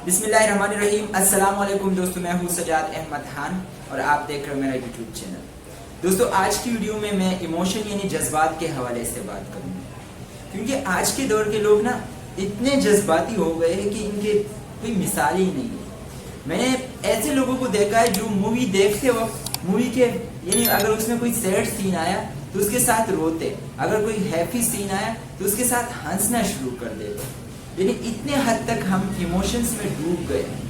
بسم اللہ الرحمن الرحیم. السلام علیکم دوستو, میں ہوں سجاد احمد خان اور آپ دیکھ رہے ہو میرا یوٹیوب چینل. دوستو آج کی ویڈیو میں ایموشن یعنی جذبات کے حوالے سے بات کروں گا, کیونکہ آج کے دور کے لوگ نا اتنے جذباتی ہو گئے ہیں کہ ان کے کوئی مثال ہی نہیں ہے. میں نے ایسے لوگوں کو دیکھا ہے جو مووی دیکھتے وقت مووی کے یعنی اگر اس میں کوئی سیڈ سین آیا تو اس کے ساتھ روتے, اگر کوئی ہیپی سین آیا تو اس کے ساتھ ہنسنا شروع کر دیتے. یعنی اتنے حد تک ہم ایموشنز میں ڈوب گئے ہیں.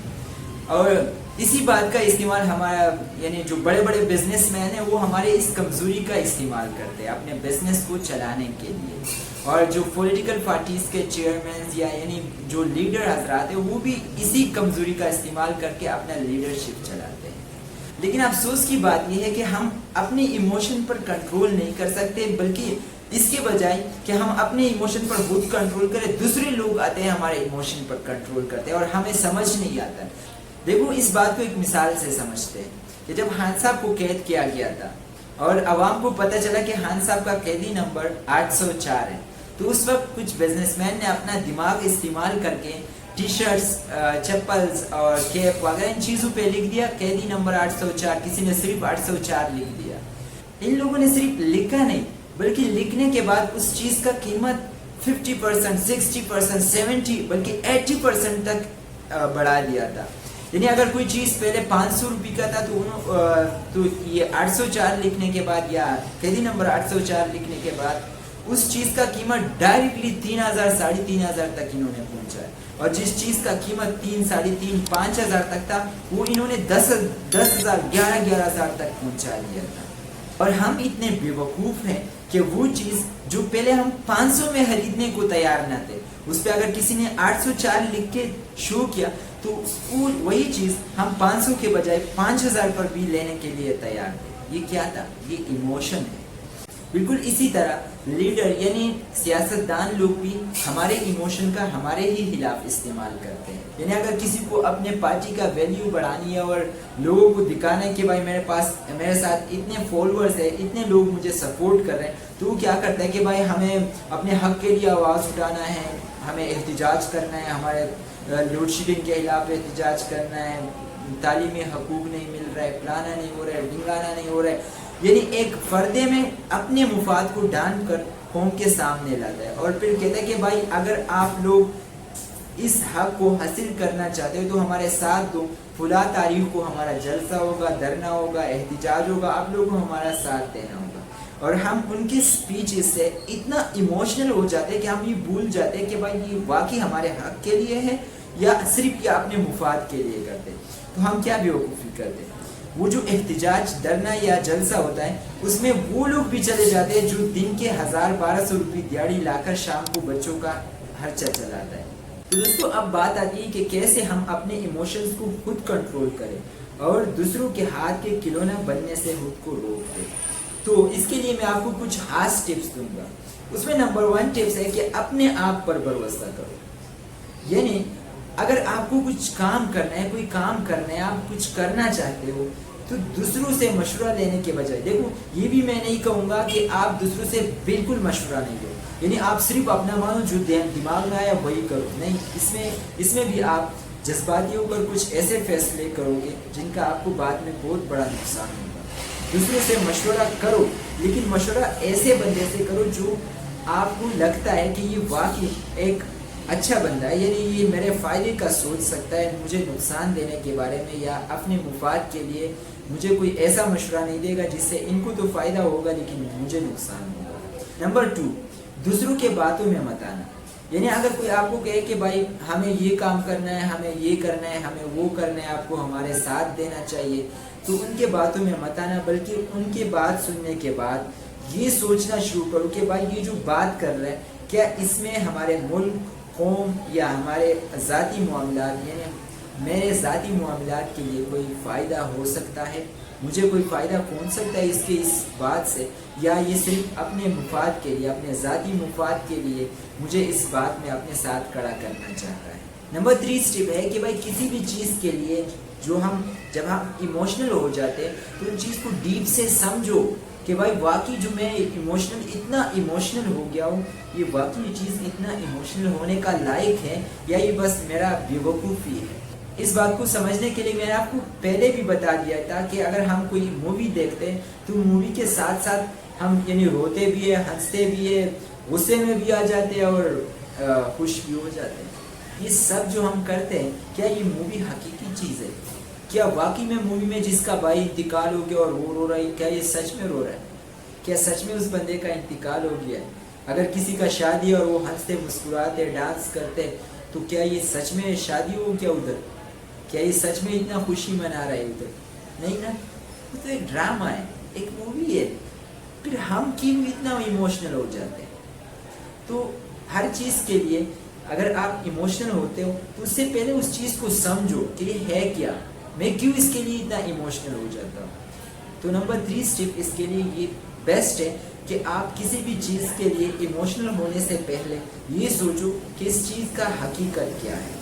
اور اسی بات کا استعمال ہمارا یعنی جو بڑے بڑے بزنس مین ہیں وہ ہمارے اس کمزوری کا استعمال کرتے ہیں اپنے بزنس کو چلانے کے لیے. اور جو پولیٹیکل پارٹیز کے چیئرمینز یا یعنی جو لیڈر حضرات ہیں وہ بھی اسی کمزوری کا استعمال کر کے اپنا لیڈرشپ چلاتے ہیں. لیکن افسوس کی بات یہ ہے کہ ہم اپنے ایموشن پر کنٹرول نہیں کر سکتے, بلکہ اس کے بجائے کہ ہم اپنے ایموشن پر خود کنٹرول کریں, دوسرے لوگ آتے ہیں ہمارے ایموشن پر کنٹرول کرتے ہیں اور ہمیں سمجھ نہیں آتا. دیکھو اس بات کو ایک مثال سے سمجھتے ہیں کہ جب خان صاحب کو قید کیا گیا تھا اور عوام کو پتہ چلا کہ خان صاحب کا قیدی نمبر 804 ہے, تو اس وقت کچھ بزنس مین نے اپنا دماغ استعمال کر کے ٹی شرٹس, چپلز اور کیپ وغیرہ ان چیزوں پہ لکھ دیا قیدی نمبر 804. کسی نے صرف 804 لکھ دیا. ان لوگوں نے صرف لکھا نہیں بلکہ لکھنے کے بعد اس چیز کا قیمت 50%, 60%, 70% بلکہ 80% تک بڑھا دیا تھا. یعنی اگر کوئی چیز پہلے 500 روپے کا تھا تو یہ 804 لکھنے کے بعد یا قیدی نمبر 804 لکھنے کے بعد اس چیز کا قیمت ڈائریکٹلی 3000, 3500 تک انہوں نے پہنچا ہے. اور جس چیز کا قیمت 3, 3.5, 5000 تک تھا وہ انہوں نے 10,000, 11,000 تک پہنچا دیا تھا. اور ہم اتنے بے وقوف ہیں کہ وہ چیز جو پہلے ہم 500 میں خریدنے کو تیار نہ تھے, اس پہ اگر کسی نے 804 لکھ کے شو کیا تو وہی چیز ہم 500 کے بجائے 5000 پر بھی لینے کے لیے تیار تھے. یہ کیا تھا؟ یہ ایموشن ہے. بالکل اسی طرح لیڈر یعنی سیاستدان لوگ بھی ہمارے ایموشن کا ہمارے ہی خلاف استعمال کرتے ہیں. یعنی اگر کسی کو اپنے پارٹی کا ویلیو بڑھانی ہے اور لوگوں کو دکھانا ہے کہ بھائی میرے ساتھ اتنے فالوورز ہیں, اتنے لوگ مجھے سپورٹ کر رہے ہیں, تو وہ کیا کرتا ہے کہ بھائی ہمیں اپنے حق کے لیے آواز اٹھانا ہے, ہمیں احتجاج کرنا ہے, ہمارے لوڈ شیڈنگ کے خلاف احتجاج کرنا ہے, تعلیمی حقوق نہیں مل رہا ہے, پلانا نہیں ہو رہا ہے, ڈنگانا نہیں ہو رہا ہے. یعنی ایک فردے میں اپنے مفاد کو ڈھانپ کر قوم کے سامنے لاتا ہے اور پھر کہتا ہے کہ بھائی اگر آپ لوگ اس حق کو حاصل کرنا چاہتے ہو تو ہمارے ساتھ دو, فلاں تاریخ کو ہمارا جلسہ ہوگا, دھرنا ہوگا, احتجاج ہوگا, آپ لوگوں کو ہمارا ساتھ دینا ہوگا. اور ہم ان کی سپیچ سے اتنا ایموشنل ہو جاتے ہیں کہ ہم یہ بھول جاتے ہیں کہ بھائی یہ واقعی ہمارے حق کے لیے ہے یا صرف یہ اپنے مفاد کے لیے کرتے ہیں. تو ہم کیا بیوقوفی کرتے ہیں, وہ جو احتجاج, دھرنا یا جلسہ ہوتا ہے اس میں وہ لوگ بھی چلے جاتے ہیں جو دن کے 1000-1200 روپے دیہڑی لا کر شام کو بچوں کا خرچہ چلاتا ہے. تو دوستو اب بات آتی ہے کہ کیسے ہم اپنے ایموشنز کو خود کنٹرول کریں اور دوسروں کے ہاتھ کے کھلونا بننے سے خود کو روک دیں. تو اس کے لیے میں آپ کو کچھ خاص ٹپس دوں گا. اس میں نمبر 1 ٹپس ہے کہ اپنے آپ پر بھروسہ کرو. یعنی اگر آپ کو کچھ کام کرنا ہے, کوئی کام کرنا ہے, آپ کچھ کرنا چاہتے ہو تو دوسروں سے مشورہ لینے کے بجائے, دیکھو یہ بھی میں نہیں کہوں گا کہ آپ دوسروں سے بالکل مشورہ نہیں لو, یعنی آپ صرف اپنا مانو, جو دماغ میں آیا وہی کرو. نہیں, اس میں بھی آپ جذباتی ہو کر کچھ ایسے فیصلے کرو گے جن کا آپ کو بعد میں بہت بڑا نقصان ہوگا. دوسروں سے مشورہ کرو لیکن مشورہ ایسے بندے سے کرو جو آپ کو لگتا ہے کہ یہ واقعی ایک اچھا بندہ ہے, یعنی یہ میرے فائدے کا سوچ سکتا ہے, مجھے نقصان دینے کے بارے میں یا اپنے مفاد کے لیے مجھے کوئی ایسا مشورہ نہیں دے گا جس سے ان کو تو فائدہ ہوگا لیکن مجھے نقصان ہوگا. نمبر 2, دوسروں کے باتوں میں مت آنا. یعنی اگر کوئی آپ کو کہے کہ بھائی ہمیں یہ کام کرنا ہے, ہمیں یہ کرنا ہے, ہمیں وہ کرنا ہے, آپ کو ہمارے ساتھ دینا چاہیے, تو ان کے باتوں میں مت آنا, بلکہ ان کی بات سننے کے بعد یہ سوچنا شروع کرو کہ بھائی یہ جو بات کر رہے ہیں کیا اس میں ہمارے ملک, قوم یا ہمارے ذاتی معاملات یعنی میرے ذاتی معاملات کے لیے کوئی فائدہ ہو سکتا ہے, مجھے کوئی فائدہ پہنچ سکتا ہے اس بات سے, یا یہ صرف اپنے مفاد کے لیے, اپنے ذاتی مفاد کے لیے مجھے اس بات میں اپنے ساتھ کھڑا کرنا چاہتا ہے. نمبر 3 سٹیپ ہے کہ بھائی کسی بھی چیز کے لیے جب ہم ایموشنل ہو جاتے ہیں تو ان چیز کو ڈیپ سے سمجھو کہ بھائی واقعی جو میں اتنا ایموشنل ہو گیا ہوں، یہ واقعی یہ چیز اتنا ایموشنل ہونے کا لائق ہے یا یہ بس میرا بیوقوفی ہے۔ اس بات کو سمجھنے کے لیے میں نے آپ کو پہلے بھی بتا دیا تھا کہ اگر ہم کوئی مووی دیکھتے ہیں تو مووی کے ساتھ ساتھ ہم یعنی روتے بھی ہیں، ہنستے بھی ہیں، غصے میں بھی آ جاتے ہیں اور خوش بھی ہو جاتے ہیں۔ یہ سب جو ہم کرتے ہیں، کیا یہ مووی حقیقی چیز ہے؟ کیا واقعی میں مووی میں جس کا بھائی انتقال ہو گیا اور وہ رو رہا ہے، کیا یہ سچ میں رو رہا ہے؟ کیا سچ میں اس بندے کا انتقال ہو گیا ہے؟ اگر کسی کا شادی اور وہ ہنستے مسکراتے ڈانس کرتے تو کیا یہ سچ میں شادی ہو گیا ادھر؟ کیا یہ سچ میں اتنا خوشی منا رہا ہے ادھر؟ نہیں نا، وہ تو ایک ڈرامہ ہے، ایک مووی ہے۔ پھر ہم کیوں اتنا ایموشنل ہو جاتے ہیں؟ تو ہر چیز کے لیے اگر آپ ایموشنل ہوتے ہو تو اس سے پہلے اس چیز کو سمجھو کہ یہ ہے کیا، میں کیوں اس کے لیے اتنا ایموشنل ہو جاتا ہوں۔ تو نمبر 3 اسٹیپ اس کے لیے یہ بیسٹ ہے کہ آپ کسی بھی چیز کے لیے ایموشنل ہونے سے پہلے یہ سوچو کہ اس چیز کا حقیقت کیا ہے۔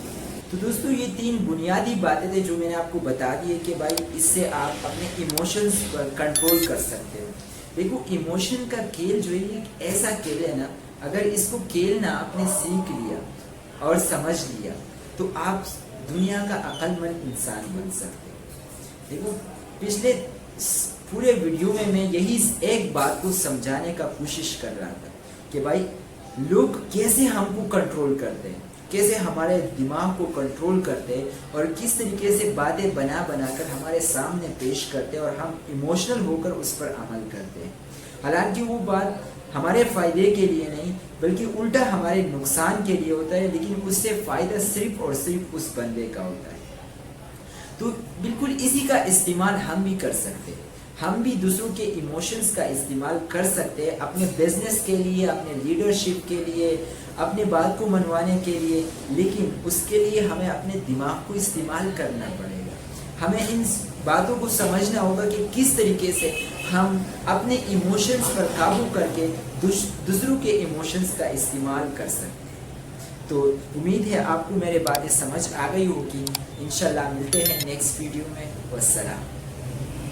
تو دوستو یہ 3 بنیادی باتیں تھے جو میں نے آپ کو بتا دی ہے کہ بھائی اس سے آپ اپنے ایموشنز پر کنٹرول کر سکتے ہو۔ دیکھو ایموشن کا کھیل جو ہے ایک ایسا کھیل ہے نا، اگر اس کو کھیلنا آپ نے سیکھ لیا اور سمجھ لیا تو آپ دنیا کا عقل مند انسان بن سکتے ہو۔ دیکھو پچھلے پورے ویڈیو میں یہی ایک بات کو سمجھانے کا کوشش کر رہا تھا کہ بھائی لوگ کیسے ہم کو کنٹرول کرتے ہیں، کیسے ہمارے دماغ کو کنٹرول کرتے ہیں اور کس طریقے سے باتیں بنا کر ہمارے سامنے پیش کرتے ہیں اور ہم ایموشنل ہو کر اس پر عمل کرتے ہیں۔ حالانکہ وہ بات ہمارے فائدے کے لیے نہیں بلکہ الٹا ہمارے نقصان کے لیے ہوتا ہے، لیکن اس سے فائدہ صرف اور صرف اس بندے کا ہوتا ہے۔ تو بالکل اسی کا استعمال ہم بھی کر سکتے ہیں، ہم بھی دوسروں کے ایموشنز کا استعمال کر سکتے ہیں اپنے بزنس کے لیے، اپنے لیڈرشپ کے لیے، اپنے بات کو منوانے کے لیے، لیکن اس کے لیے ہمیں اپنے دماغ کو استعمال کرنا پڑے گا۔ ہمیں ان باتوں کو سمجھنا ہوگا کہ کس طریقے سے ہم اپنے ایموشنز پر قابو کر کے دوسروں کے ایموشنز کا استعمال کر سکتے ہیں۔ تو امید ہے آپ کو میرے باتیں سمجھ آ گئی ہوگی۔ انشاءاللہ ملتے ہیں نیکسٹ ویڈیو میں۔ والسلام۔